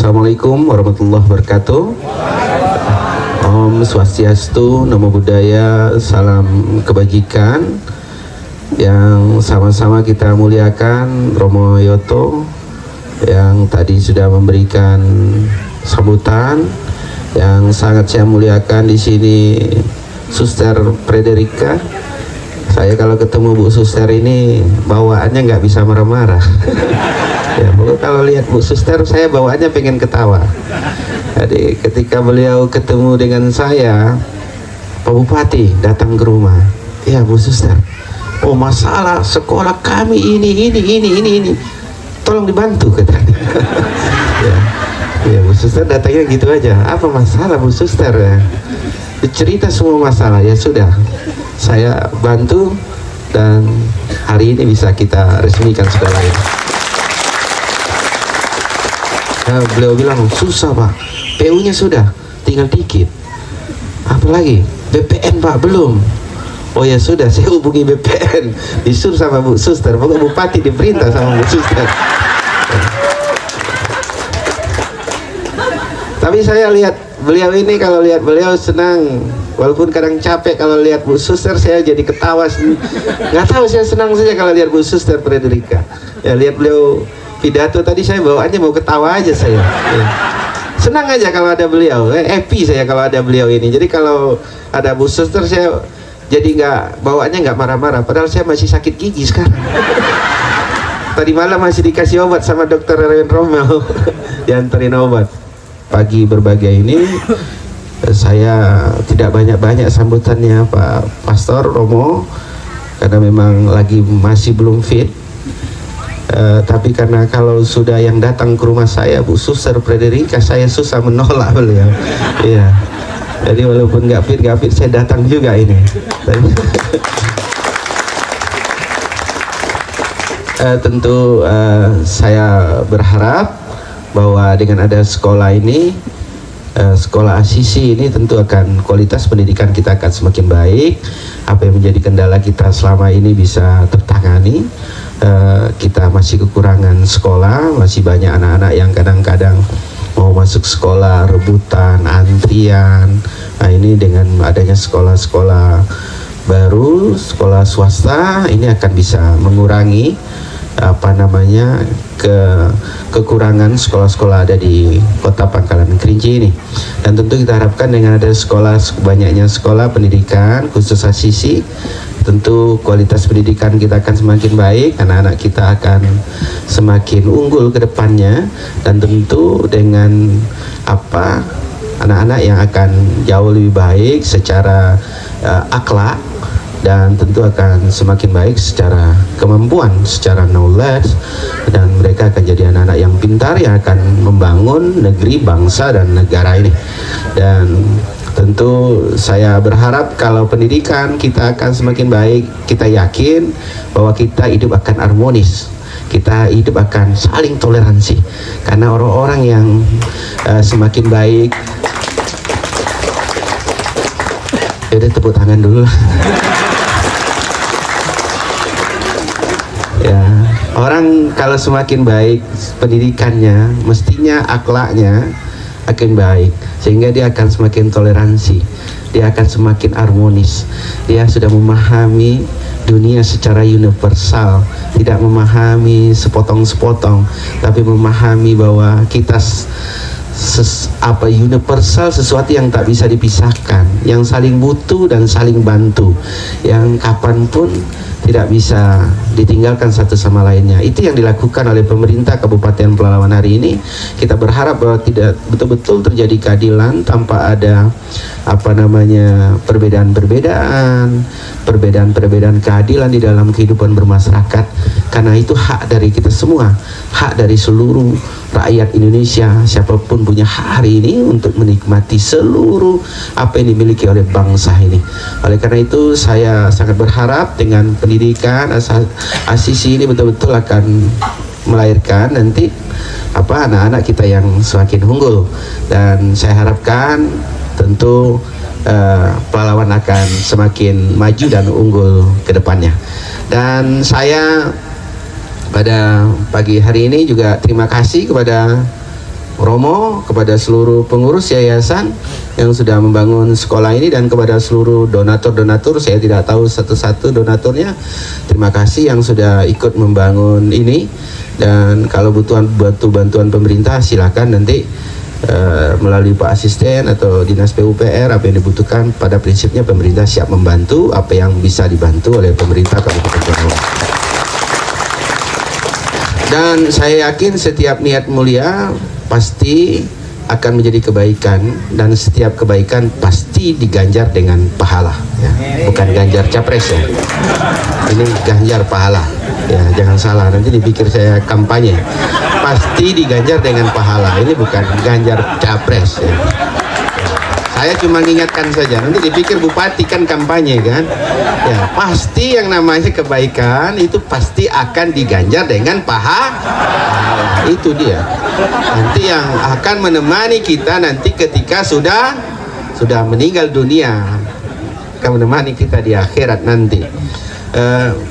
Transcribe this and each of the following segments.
Assalamualaikum warahmatullahi wabarakatuh. Om Swastiastu, Namo Buddhaya, salam kebajikan. Yang sama-sama kita muliakan Romo Yoto yang tadi sudah memberikan sambutan. Yang sangat saya muliakan di sini Suster Frederika. Saya kalau ketemu Bu Suster ini bawaannya nggak bisa marah-marah. Ya, kalau lihat Bu Suster saya bawaannya pengen ketawa. Jadi ketika beliau ketemu dengan saya, Pak Bupati datang ke rumah. Ya Bu Suster, oh masalah sekolah kami ini, tolong dibantu katanya. Ya Bu Suster datangnya gitu aja. Apa masalah Bu Suster? Ya, cerita semua masalah. Ya sudah, saya bantu dan hari ini bisa kita resmikan sekolahnya. Beliau bilang susah Pak, PU-nya sudah, tinggal dikit. Apalagi BPN Pak belum. Oh ya sudah, saya hubungi BPN, disuruh sama Bu Suster. Pokoknya Bupati diperintah sama Bu Suster. Tapi saya lihat beliau ini, kalau lihat beliau senang, walaupun kadang capek kalau lihat Bu Suster, saya jadi ketawa. Nggak tahu, saya senang saja kalau lihat Bu Suster Frederika. Ya lihat beliau pidato tadi, saya bawaannya mau ketawa aja saya. Ya. Senang aja kalau ada beliau, happy saya kalau ada beliau ini. Jadi kalau ada Bu Suster saya jadi bawaannya nggak marah-marah. Padahal saya masih sakit gigi sekarang. Tadi malam masih dikasih obat sama Dokter Erwin Rommel, diantarin obat. Pagi berbagai ini saya tidak banyak-banyak sambutannya Pak Pastor Romo karena memang lagi masih belum fit. Tapi karena kalau sudah yang datang ke rumah saya Bu Suster Frederika, saya susah menolak beliau. Iya. Jadi walaupun nggak fit saya datang juga ini. Tentu saya berharap bahwa dengan ada sekolah ini, sekolah Asisi ini tentu akan kualitas pendidikan kita akan semakin baik. Apa yang menjadi kendala kita selama ini bisa tertangani. Kita masih kekurangan sekolah, masih banyak anak-anak yang kadang-kadang mau masuk sekolah rebutan, antrian. Nah ini dengan adanya sekolah-sekolah baru, sekolah swasta, ini akan bisa mengurangi kekurangan sekolah-sekolah ada di Kota Pangkalan Kerinci ini. Dan tentu kita harapkan dengan ada sekolah, banyaknya sekolah pendidikan khusus Asisi, tentu kualitas pendidikan kita akan semakin baik, anak-anak kita akan semakin unggul ke depannya, dan tentu dengan anak-anak yang akan jauh lebih baik secara akhlak, dan tentu akan semakin baik secara kemampuan, secara knowledge, dan mereka akan jadi anak-anak yang pintar yang akan membangun negeri, bangsa, dan negara ini. Dan tentu saya berharap kalau pendidikan kita akan semakin baik, kita yakin bahwa kita hidup akan harmonis, kita hidup akan saling toleransi, karena orang-orang yang semakin baik. Yaudah, tepuk tangan dulu. Ya, orang kalau semakin baik pendidikannya, mestinya akhlaknya akan baik, sehingga dia akan semakin toleransi, dia akan semakin harmonis, dia sudah memahami dunia secara universal, tidak memahami sepotong-sepotong, tapi memahami bahwa kita universal, sesuatu yang tak bisa dipisahkan, yang saling butuh dan saling bantu, yang kapanpun tidak bisa ditinggalkan satu sama lainnya. Itu yang dilakukan oleh pemerintah Kabupaten Pelalawan hari ini. Kita berharap bahwa tidak betul-betul terjadi keadilan tanpa ada perbedaan keadilan di dalam kehidupan bermasyarakat, karena itu hak dari kita semua, hak dari seluruh rakyat Indonesia. Siapapun punya hak hari ini untuk menikmati seluruh apa yang dimiliki oleh bangsa ini. Oleh karena itu saya sangat berharap dengan pendidikan Asisi ini betul-betul akan melahirkan nanti anak-anak kita yang semakin unggul, dan saya harapkan tentu Pelalawan akan semakin maju dan unggul ke depannya. Dan saya pada pagi hari ini juga terima kasih kepada Romo, kepada seluruh pengurus yayasan yang sudah membangun sekolah ini, dan kepada seluruh donatur-donatur. Saya tidak tahu satu-satu donaturnya. Terima kasih yang sudah ikut membangun ini. Dan kalau butuh bantuan pemerintah, silakan nanti melalui Pak Asisten atau Dinas PUPR, apa yang dibutuhkan. Pada prinsipnya pemerintah siap membantu apa yang bisa dibantu oleh pemerintah Kabupaten Pelalawan. Dan saya yakin setiap niat mulia pasti akan menjadi kebaikan, dan setiap kebaikan pasti diganjar dengan pahala, ya. Bukan ganjar capres, ya. Ini ganjar pahala, ya, jangan salah, nanti dipikir saya kampanye. Pasti diganjar dengan pahala, ini bukan ganjar capres, ya. Saya cuma mengingatkan saja, nanti dipikir bupati kan kampanye kan, ya. Pasti yang namanya kebaikan itu pasti akan diganjar dengan pahala, itu dia. Nanti yang akan menemani kita nanti ketika sudah meninggal dunia, akan menemani kita di akhirat nanti.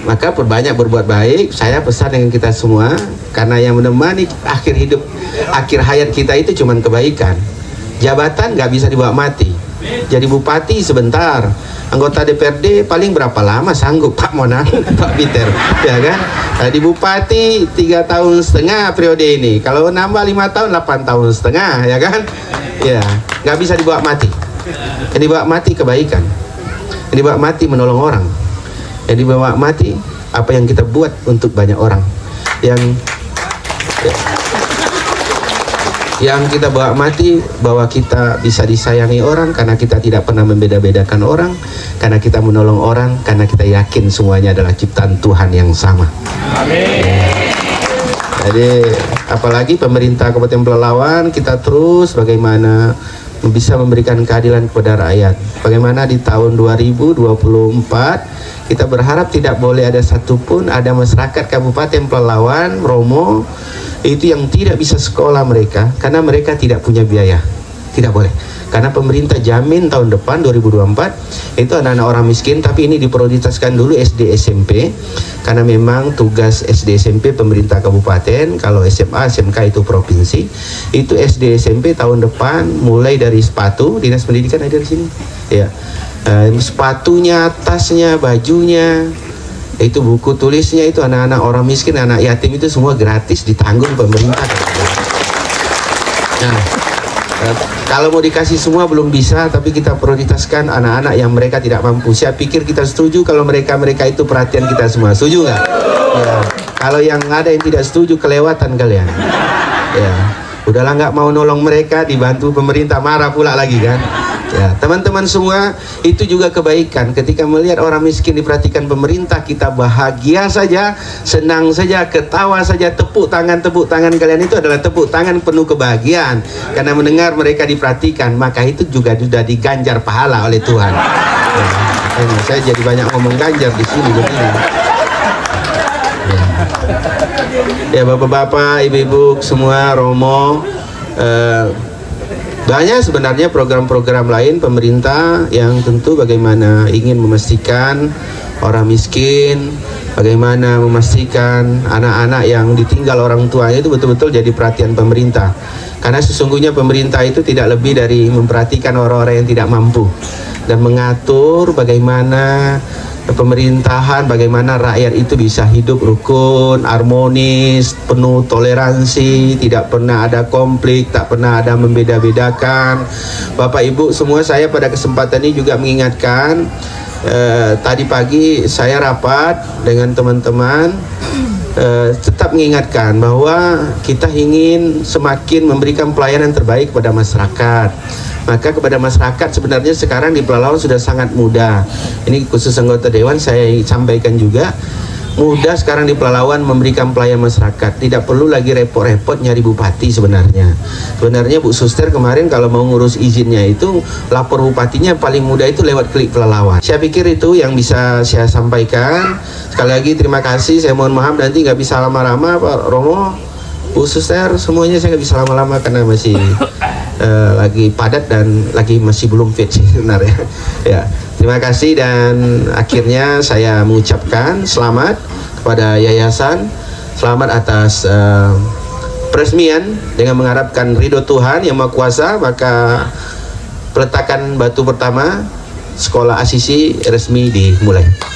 Maka perbanyak berbuat baik. Saya pesan dengan kita semua, karena yang menemani akhir hidup, akhir hayat kita itu cuma kebaikan. Jabatan nggak bisa dibawa mati. Jadi bupati sebentar, anggota DPRD paling berapa lama sanggup Pak Monang, Pak Peter, ya kan? Di bupati 3,5 tahun periode ini, kalau nambah 5 tahun 8,5 tahun, ya kan? Ya, nggak bisa dibawa mati. Yang dibawa mati kebaikan, yang dibawa mati menolong orang, yang dibawa mati apa yang kita buat untuk banyak orang, yang kita bawa mati bahwa kita bisa disayangi orang karena kita tidak pernah membeda-bedakan orang, karena kita menolong orang, karena kita yakin semuanya adalah ciptaan Tuhan yang sama. Amin. Jadi apalagi pemerintah Kabupaten Pelalawan, kita terus bagaimana bisa memberikan keadilan kepada rakyat. Bagaimana di tahun 2024 kita berharap tidak boleh ada satupun ada masyarakat Kabupaten Pelalawan, Romo, itu yang tidak bisa sekolah mereka karena mereka tidak punya biaya. Tidak boleh, karena pemerintah jamin tahun depan 2024 itu anak-anak orang miskin. Tapi ini diprioritaskan dulu SD SMP, karena memang tugas SD SMP pemerintah kabupaten. Kalau SMA SMK itu provinsi. Itu SD SMP tahun depan mulai dari sepatu, Dinas Pendidikan ada di sini, ya, sepatunya, tasnya, bajunya, itu buku tulisnya, itu anak-anak orang miskin, anak yatim itu semua gratis, ditanggung pemerintah. Nah, kalau mau dikasih semua belum bisa, tapi kita prioritaskan anak-anak yang mereka tidak mampu. Saya pikir kita setuju kalau mereka itu perhatian kita semua. Setuju nggak? Ya. Kalau yang ada yang tidak setuju, kelewatan kalian. Ya, udahlah, nggak mau nolong mereka, dibantu pemerintah, marah pula lagi kan. Ya, teman-teman semua, itu juga kebaikan. Ketika melihat orang miskin diperhatikan pemerintah, kita bahagia saja, senang saja, ketawa saja. Tepuk tangan kalian itu adalah tepuk tangan penuh kebahagiaan, karena mendengar mereka diperhatikan, maka itu juga sudah diganjar pahala oleh Tuhan. Ya, saya jadi banyak ngomong ganjar di sini begini. Ya, bapak-bapak, ibu-ibu semua, Romo, banyak sebenarnya program-program lain pemerintah yang tentu bagaimana ingin memastikan orang miskin, bagaimana memastikan anak-anak yang ditinggal orang tuanya itu betul-betul jadi perhatian pemerintah. Karena sesungguhnya pemerintah itu tidak lebih dari memperhatikan orang-orang yang tidak mampu dan mengatur bagaimana pemerintahan, bagaimana rakyat itu bisa hidup rukun, harmonis, penuh toleransi, tidak pernah ada konflik, tak pernah ada membeda-bedakan. Bapak Ibu semua, saya pada kesempatan ini juga mengingatkan, tadi pagi saya rapat dengan teman-teman, tetap mengingatkan bahwa kita ingin semakin memberikan pelayanan terbaik kepada masyarakat. Maka kepada masyarakat sebenarnya sekarang di Pelalawan sudah sangat mudah. Ini khusus anggota dewan saya sampaikan juga, mudah sekarang di Pelalawan memberikan pelayanan masyarakat. Tidak perlu lagi repot-repot nyari bupati sebenarnya. Sebenarnya Bu Suster kemarin kalau mau ngurus izinnya itu lapor bupatinya paling mudah itu lewat klik Pelalawan. Saya pikir itu yang bisa saya sampaikan. Sekali lagi terima kasih. Saya mohon maaf nanti nggak bisa lama-lama Pak Romo, Bu Suster, semuanya saya nggak bisa lama-lama karena masih lagi padat dan lagi masih belum fit sih sebenarnya. Ya, terima kasih, dan akhirnya saya mengucapkan selamat kepada yayasan, selamat atas peresmian dengan mengharapkan ridho Tuhan Yang Maha Kuasa, maka peletakan batu pertama sekolah Asisi resmi dimulai.